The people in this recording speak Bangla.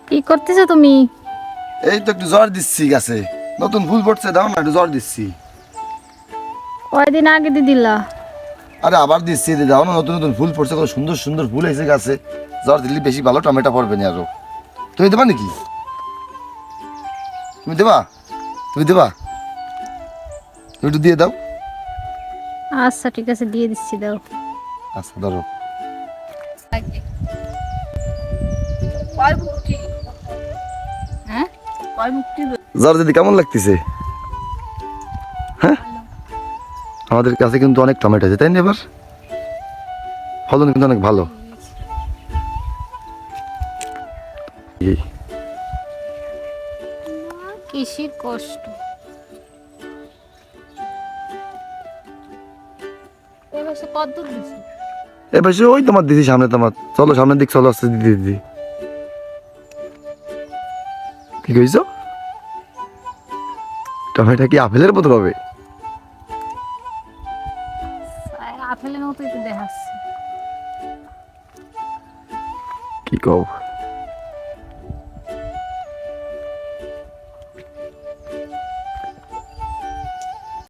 কি করতেছো তুমি? এই তো একটু জ্বর দিচ্ছি গাছে, নতুন ফুল ফুটছে, দাও না একটু জ্বর দিচ্ছি। কয়দিন আগে দিলা? আরে আবার দিচ্ছি, দাও না, নতুন নতুন ফুল ফুটছে, কত সুন্দর সুন্দর ফুল এসে গাছে। জ্বর দিলে বেশি ভালো, টমেটো পড়বে না আরো। তুমি দেবা নাকি? তুমি দেবা? তুমি দেবা? তুমি একটু দিয়ে দাও। আচ্ছা ঠিক আছে, দিয়ে দিচ্ছি, দাও। আচ্ছা ধরো। হ্যাঁ, জ্বর দিদি কেমন লাগতেছে? হ্যাঁ, আমাদের কাছে কিন্তু অনেক টমেটো আছে, তাই না? এবার ফলন কিন্তু অনেক ভালো। এই কিসের কষ্ট। এবার সে কত দূর দিছে? এবার সে ওই তোমার দিদি সামনে, তোমার চলো সামনের দিক চলো, আসছে দিদি দিদি। কি কইছো? টমেটো কি আপেলের মতো হবে? আপেলের মতোই তো দেখাচ্ছে। কি কও?